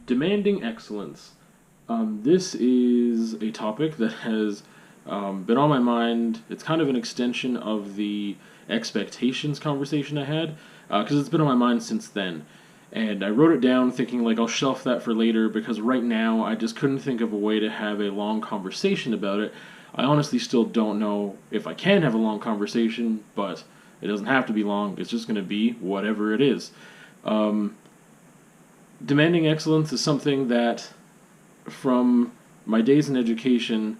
Demanding excellence. This is a topic that has been on my mind. It's kind of an extension of the expectations conversation I had, because it's been on my mind since then. And I wrote it down thinking, like, I'll shelf that for later because right now I just couldn't think of a way to have a long conversation about it. I honestly still don't know if I can have a long conversation, but it doesn't have to be long. It's just going to be whatever it is. Um, Demanding excellence is something that, from my days in education,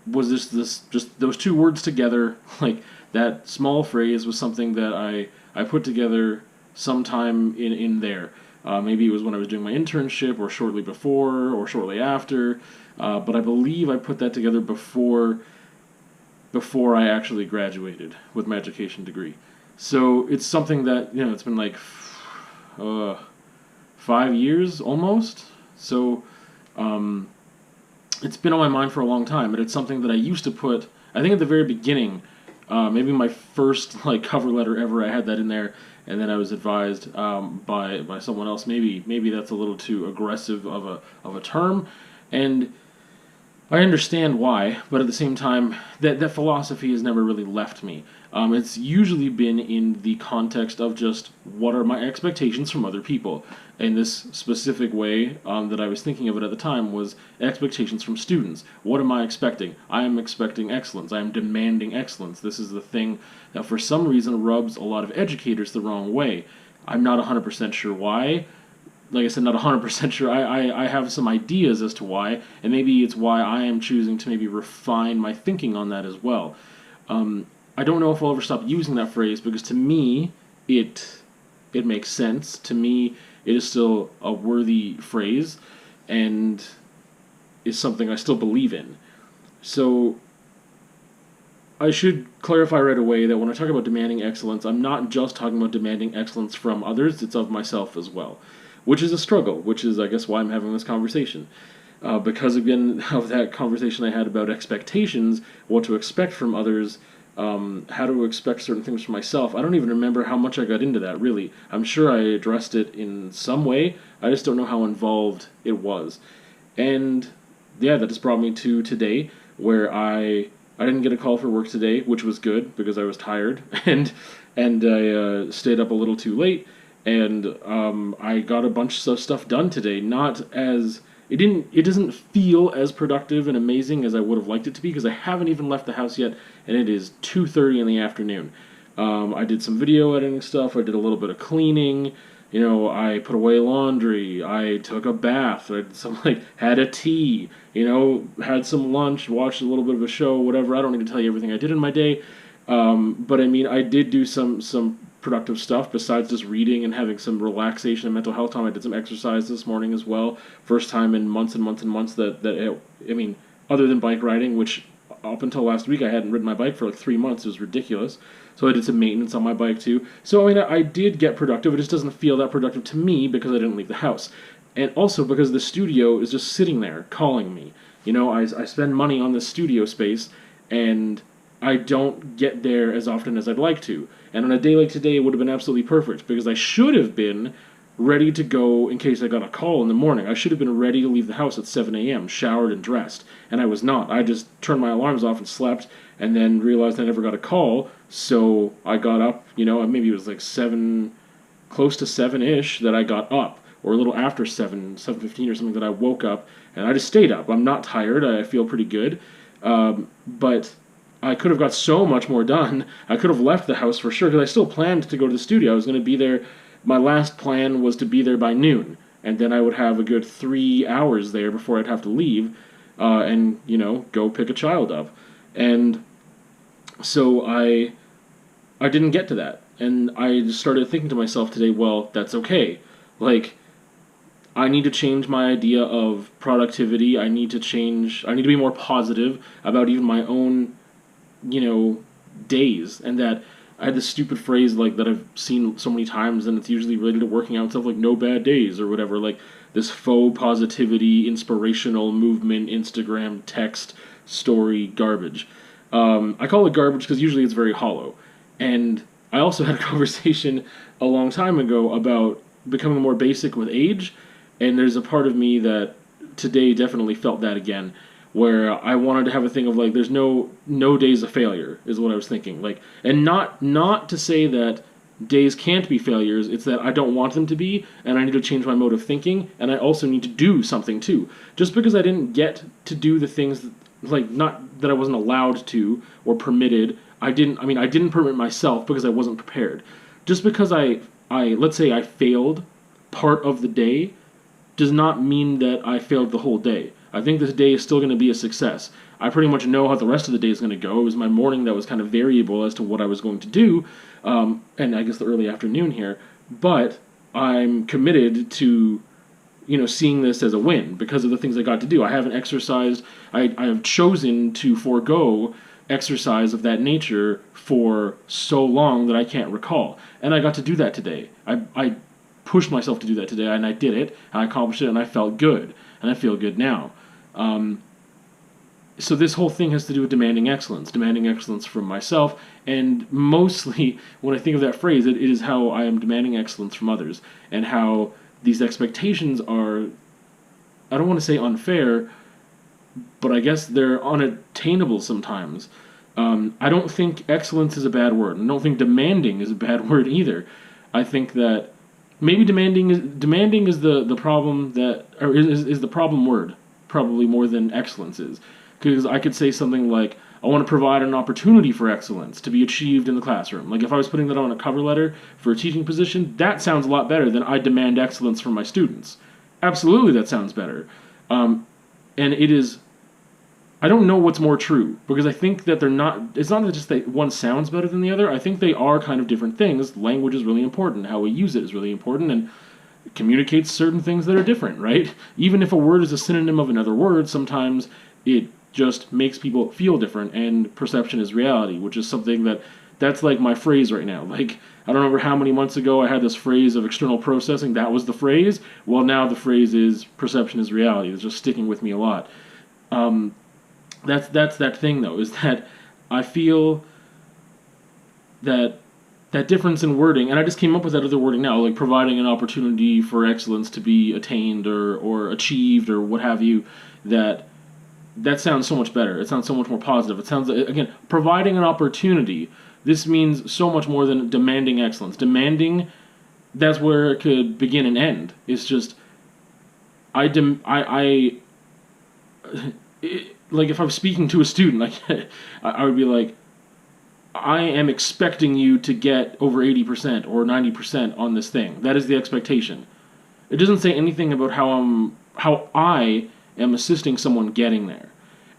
was just those two words together. Like, that small phrase was something that I put together sometime in there. Maybe it was when I was doing my internship, or shortly before, or shortly after. But I believe I put that together before I actually graduated with my education degree. So it's something that, it's been like uh, 5 years almost. So um, it's been on my mind for a long time, and it's something that I used to put. I think at the very beginning, maybe my first like cover letter ever, I had that in there, and then I was advised by someone else. Maybe that's a little too aggressive of a term, and I understand why, but at the same time, that philosophy has never really left me. It's usually been in the context of just what are my expectations from other people. In this specific way that I was thinking of it at the time was expectations from students. What am I expecting? I am expecting excellence. I am demanding excellence. This is the thing that for some reason rubs a lot of educators the wrong way. I'm not 100% sure why. Like I said, not 100% sure. I have some ideas as to why, and maybe it's why I am choosing to maybe refine my thinking on that as well. I don't know if I'll ever stop using that phrase because to me, it makes sense. To me, it is still a worthy phrase, and is something I still believe in. So I should clarify right away that when I talk about demanding excellence, I'm not just talking about demanding excellence from others, it's of myself as well. Which is a struggle, which is, I guess, why I'm having this conversation. Because, again, of that conversation I had about expectations, what to expect from others, how to expect certain things from myself, I don't even remember how much I got into that, really. I'm sure I addressed it in some way, I just don't know how involved it was. And, yeah, that just brought me to today, where I didn't get a call for work today, which was good because I was tired, and I stayed up a little too late, and I got a bunch of stuff done today. Not as it doesn't feel as productive and amazing as I would have liked it to be because I haven't even left the house yet, and it is 2:30 in the afternoon. I did some video editing stuff. I did a little bit of cleaning. I put away laundry. I took a bath. I did some had a tea. Had some lunch. Watched a little bit of a show. Whatever. I don't need to tell you everything I did in my day. But I mean, I did do some productive stuff besides just reading and having some relaxation and mental health time. I did some exercise this morning as well. First time in months and months and months I mean, other than bike riding, which up until last week I hadn't ridden my bike for like 3 months. It was ridiculous. So I did some maintenance on my bike too. So I mean, I did get productive. It just doesn't feel that productive to me because I didn't leave the house. And also because the studio is just sitting there calling me. I spend money on this studio space, and I don't get there as often as I'd like to. And on a day like today, it would have been absolutely perfect because I should have been ready to go in case I got a call in the morning. I should have been ready to leave the house at 7 a.m., showered and dressed. And I was not. I just turned my alarms off and slept, and then realized I never got a call. So I got up, maybe it was like 7, close to 7-ish that I got up, or a little after 7:15 or something that I woke up, and I just stayed up. I'm not tired. I feel pretty good. But I could have got so much more done. I could have left the house for sure, because I still planned to go to the studio. I was going to be there. My last plan was to be there by noon, and then I would have a good 3 hours there before I'd have to leave, and, go pick a child up. And so I didn't get to that. And I just started thinking to myself today, well, that's okay. Like, I need to change my idea of productivity. I need to be more positive about even my own days, and that I had this stupid phrase that I've seen so many times, and it's usually related to working out stuff, like no bad days or whatever, like this faux positivity, inspirational movement, Instagram text story garbage. I call it garbage because usually it's very hollow. And I also had a conversation a long time ago about becoming more basic with age, And there's a part of me that today definitely felt that again, where I wanted to have a thing of like, there's no days of failure, is what I was thinking. Like, and not to say that days can't be failures. It's that I don't want them to be, and I need to change my mode of thinking, and I also need to do something too. Just because I didn't get to do the things that, like, not that I wasn't allowed to or permitted. I didn't. I mean, I didn't permit myself because I wasn't prepared. Just because I let's say I failed part of the day does not mean that I failed the whole day. I think this day is still going to be a success. I pretty much know how the rest of the day is going to go. It was my morning that was kind of variable as to what I was going to do, and I guess the early afternoon here. But I'm committed to, seeing this as a win because of the things I got to do. I haven't exercised. I have chosen to forego exercise of that nature for so long that I can't recall, and I got to do that today. I pushed myself to do that today, and I did it, and I accomplished it, and I felt good, and I feel good now. So this whole thing has to do with demanding excellence from myself, and mostly when I think of that phrase, it is how I am demanding excellence from others, and how these expectations are, I don't want to say unfair, but I guess they're unattainable sometimes. I don't think excellence is a bad word. I don't think demanding is a bad word either. I think that maybe demanding is the problem that, or is the problem word probably more than excellence is, because I could say something like, I want to provide an opportunity for excellence to be achieved in the classroom. Like if I was putting that on a cover letter for a teaching position, that sounds a lot better than I demand excellence from my students. Absolutely, that sounds better. And it is, I don't know what's more true, because I think that they're not, it's not just that one sounds better than the other. I think they are kind of different things. Language is really important. How we use it is really important, and it communicates certain things that are different, right? Even if a word is a synonym of another word, sometimes it just makes people feel different, and perception is reality, which is something that's like my phrase right now. Like, I don't remember how many months ago I had this phrase of external processing. That was the phrase. Well, now the phrase is perception is reality. It's just sticking with me a lot. That's that thing, though, is that I feel that difference in wording, and I just came up with that other wording now, like providing an opportunity for excellence to be attained or achieved or what have you, that sounds so much better. It sounds so much more positive. It sounds, again, providing an opportunity. This means so much more than demanding excellence. Demanding, that's where it could begin and end. It's just, like if I'm speaking to a student, like I would be like, I am expecting you to get over 80% or 90% on this thing. That is the expectation. It doesn't say anything about how I am assisting someone getting there.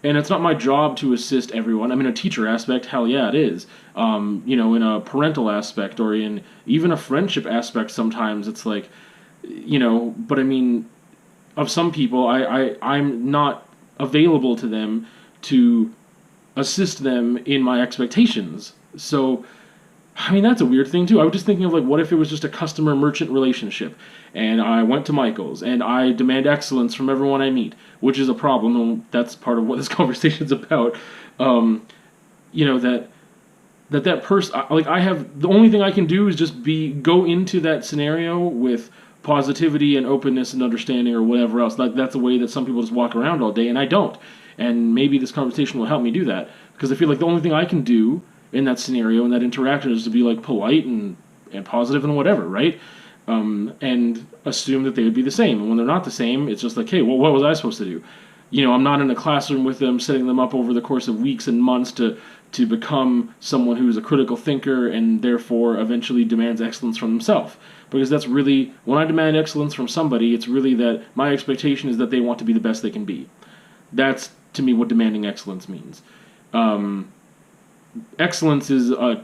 And it's not my job to assist everyone. I mean, a teacher aspect, hell yeah, it is. In a parental aspect or in even a friendship aspect, sometimes it's like, but I mean, of some people, I'm not available to them to assist them in my expectations. So, I mean, that's a weird thing too. I was just thinking of like, what if it was just a customer-merchant relationship, and I went to Michael's, and I demand excellence from everyone I meet, which is a problem, and that's part of what this conversation's about. That person, like I have, the only thing I can do is just go into that scenario with positivity and openness and understanding or whatever else. Like that's a way that some people just walk around all day, and I don't. And maybe this conversation will help me do that, because I feel like the only thing I can do in that scenario, in that interaction, is to be like polite and positive and whatever, right? And assume that they would be the same. And when they're not the same, it's just like, hey, well, what was I supposed to do? I'm not in a classroom with them, setting them up over the course of weeks and months to become someone who's a critical thinker and therefore eventually demands excellence from themselves. Because that's really, when I demand excellence from somebody, it's really that my expectation is that they want to be the best they can be. That's, to me, what demanding excellence means. Excellence is a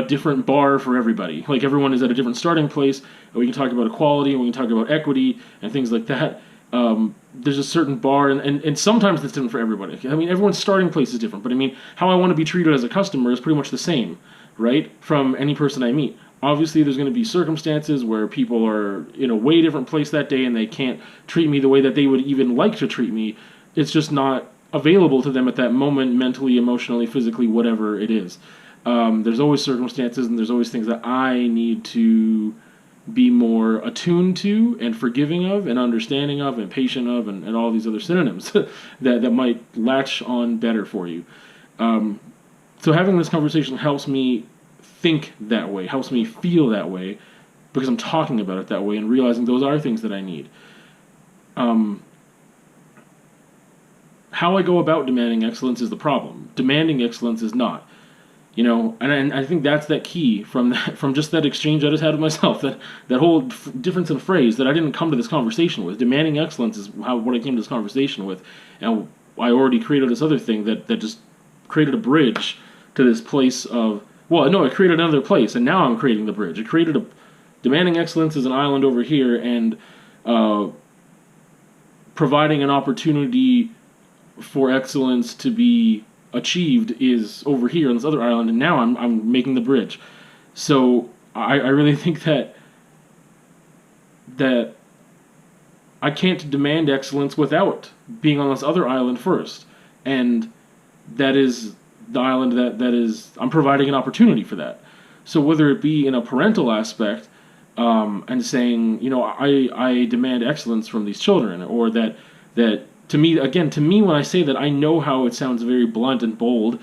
different bar for everybody. Like, everyone is at a different starting place, and we can talk about equality, and we can talk about equity, and things like that. There's a certain bar, and sometimes that's different for everybody. I mean, everyone's starting place is different, but I mean, how I want to be treated as a customer is pretty much the same, right, from any person I meet. Obviously, there's going to be circumstances where people are in a way different place that day, and they can't treat me the way that they would even like to treat me. It's just not available to them at that moment, mentally, emotionally, physically, whatever it is. There's always circumstances, and there's always things that I need to be more attuned to and forgiving of and understanding of and patient of and all these other synonyms that might latch on better for you. So having this conversation helps me think that way, helps me feel that way, because I'm talking about it that way and realizing those are things that I need. How I go about demanding excellence is the problem. Demanding excellence is not. And I think that's that key from just that exchange I just had with myself, that whole difference in phrase that I didn't come to this conversation with. Demanding excellence is what I came to this conversation with, and I already created this other thing that just created a bridge to this place of, well, no, it created another place, and now I'm creating the bridge. It created demanding excellence is an island over here, and providing an opportunity for excellence to be achieved is over here on this other island, and now I'm making the bridge. So I really think that I can't demand excellence without being on this other island first, and that is the island that is, I'm providing an opportunity for that. So whether it be in a parental aspect, and saying, I demand excellence from these children, or that to me, when I say that, I know how it sounds very blunt and bold,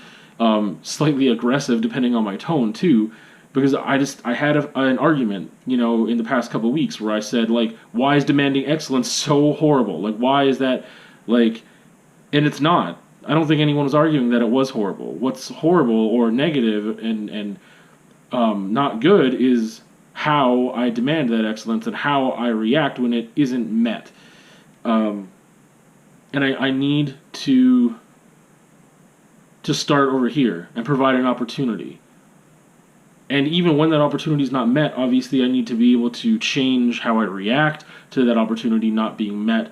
slightly aggressive depending on my tone too, because I had an argument, in the past couple of weeks where I said, like, why is demanding excellence so horrible? Like, why is that, like, and it's not. I don't think anyone was arguing that it was horrible. What's horrible or negative and not good is how I demand that excellence and how I react when it isn't met. And I need to start over here and provide an opportunity. And even when that opportunity is not met, obviously I need to be able to change how I react to that opportunity not being met.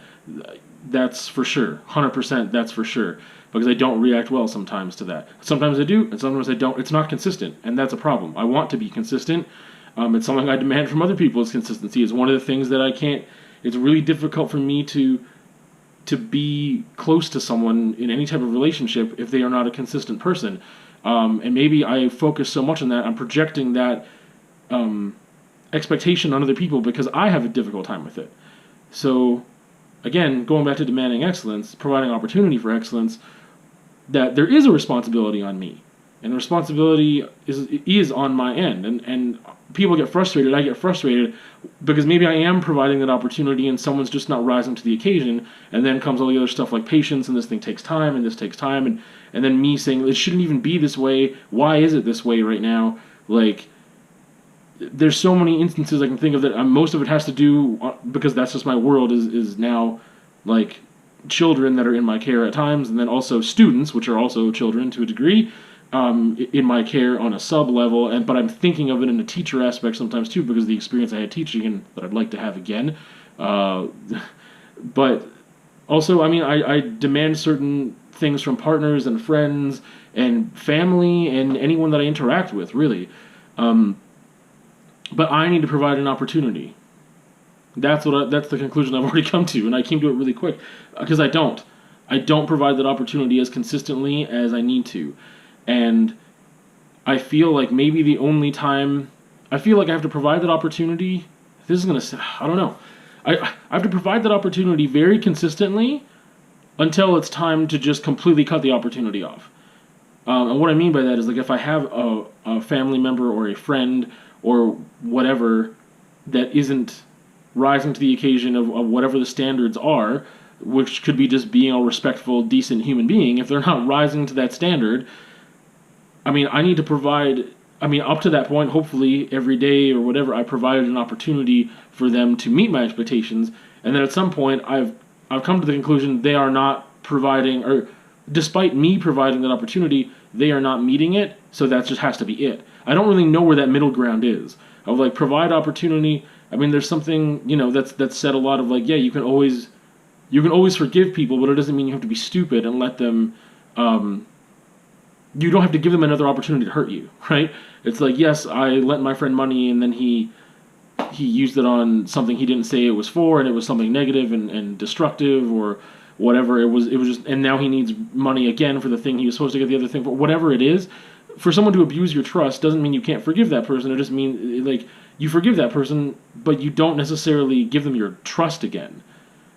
That's for sure. 100%, that's for sure. Because I don't react well sometimes to that. Sometimes I do, and sometimes I don't. It's not consistent, and that's a problem. I want to be consistent. It's something I demand from other people is consistency. It's one of the things that I can't... It's really difficult for me to be close to someone in any type of relationship if they are not a consistent person. And maybe I focus so much on that, I'm projecting that expectation on other people because I have a difficult time with it. So, again, going back to demanding excellence, providing opportunity for excellence, that there is a responsibility on me. And the responsibility is on my end. And people get frustrated, I get frustrated, because maybe I am providing that opportunity and someone's just not rising to the occasion, and then comes all the other stuff like patience, and this thing takes time, and this takes time, and then me saying, it shouldn't even be this way, why is it this way right now? Like, there's so many instances I can think of that most of it has to do, because that's just my world, is now, like, children that are in my care at times, and then also students, which are also children to a degree, in my care on a sub-level, but I'm thinking of it in a teacher aspect sometimes too, because of the experience I had teaching and that I'd like to have again. But also, I mean, I demand certain things from partners and friends and family and anyone that I interact with, really. But I need to provide an opportunity. That's the conclusion I've already come to, and I came to it really quick, because I don't provide that opportunity as consistently as I need to. And I feel like maybe the only time I feel like I have to provide that opportunity, this is going to, I don't know. I have to provide that opportunity very consistently until it's time to just completely cut the opportunity off. And what I mean by that is, like, if I have a family member or a friend or whatever that isn't rising to the occasion of whatever the standards are, which could be just being a respectful, decent human being, if they're not rising to that standard, I mean, I need to provide, up to that point, hopefully, every day or whatever, I provided an opportunity for them to meet my expectations, and then at some point, I've come to the conclusion they are not providing, or despite me providing that opportunity, they are not meeting it, so that just has to be it. I don't really know where that middle ground is, of, like, provide opportunity. I mean, there's something, that's said a lot of, like, yeah, you can always forgive people, but it doesn't mean you have to be stupid and let them, you don't have to give them another opportunity to hurt you, right? It's like, yes, I lent my friend money and then he used it on something he didn't say it was for, and it was something negative and destructive or whatever. It was just, and now he needs money again for the thing he was supposed to get the other thing for. Whatever it is, for someone to abuse your trust doesn't mean you can't forgive that person. It just means, like, you forgive that person, but you don't necessarily give them your trust again,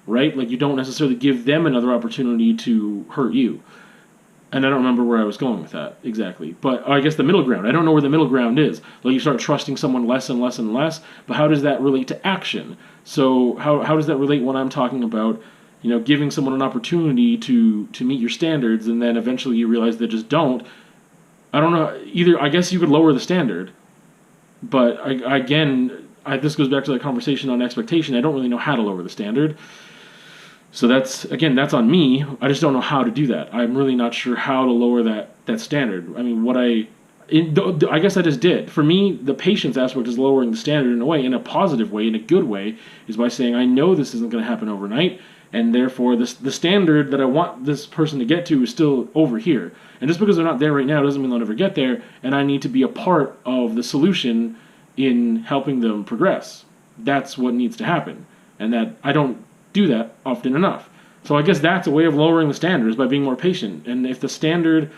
right? Like, you don't necessarily give them another opportunity to hurt you. And I don't remember where I was going with that exactly. But I guess the middle ground. I don't know where the middle ground is. Like, you start trusting someone less and less and less, but how does that relate to action? So how does that relate when I'm talking about, giving someone an opportunity to meet your standards, and then eventually you realize they just don't? I don't know. Either, I guess you could lower the standard, but this goes back to that conversation on expectation. I don't really know how to lower the standard. So that's on me. I just don't know how to do that. I'm really not sure how to lower that standard. I mean, I guess I just did. For me, the patience aspect is lowering the standard in a way, in a positive way, in a good way, is by saying, I know this isn't going to happen overnight, and therefore the standard that I want this person to get to is still over here. And just because they're not there right now doesn't mean they'll never get there, and I need to be a part of the solution in helping them progress. That's what needs to happen. And that I don't do that often enough. So I guess that's a way of lowering the standards, by being more patient. And if the standard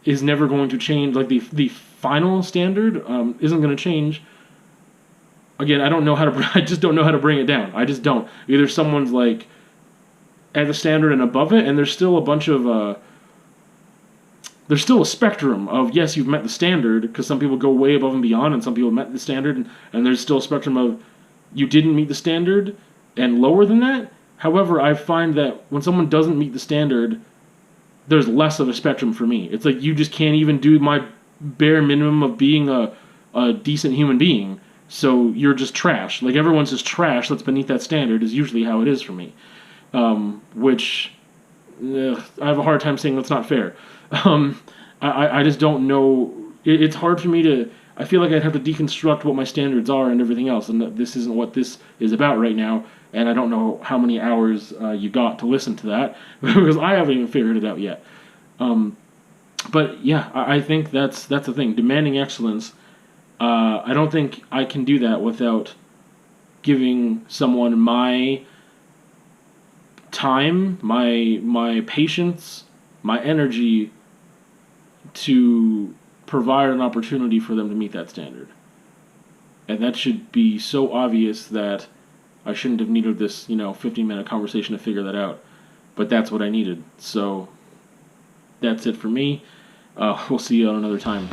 is never going to change, like the final standard isn't going to change, again, I just don't know how to bring it down. I just don't. Either someone's like at the standard and above it, and there's still a bunch of there's still a spectrum of, yes, you've met the standard, because some people go way above and beyond, and some people met the standard, and there's still a spectrum of, you didn't meet the standard and lower than that. However, I find that when someone doesn't meet the standard, there's less of a spectrum for me. It's like, you just can't even do my bare minimum of being a decent human being, so you're just trash. Like, everyone's just trash that's beneath that standard is usually how it is for me. Which I have a hard time saying that's not fair. I just don't know. It's hard for me to... I feel like I'd have to deconstruct what my standards are and everything else, and this isn't what this is about right now, and I don't know how many hours you got to listen to that, because I haven't even figured it out yet. But yeah, I think that's the thing. Demanding excellence, I don't think I can do that without giving someone my time, my patience, my energy to provide an opportunity for them to meet that standard. And that should be so obvious that I shouldn't have needed this, 15-minute conversation to figure that out. But that's what I needed. So that's it for me. We'll see you on another time.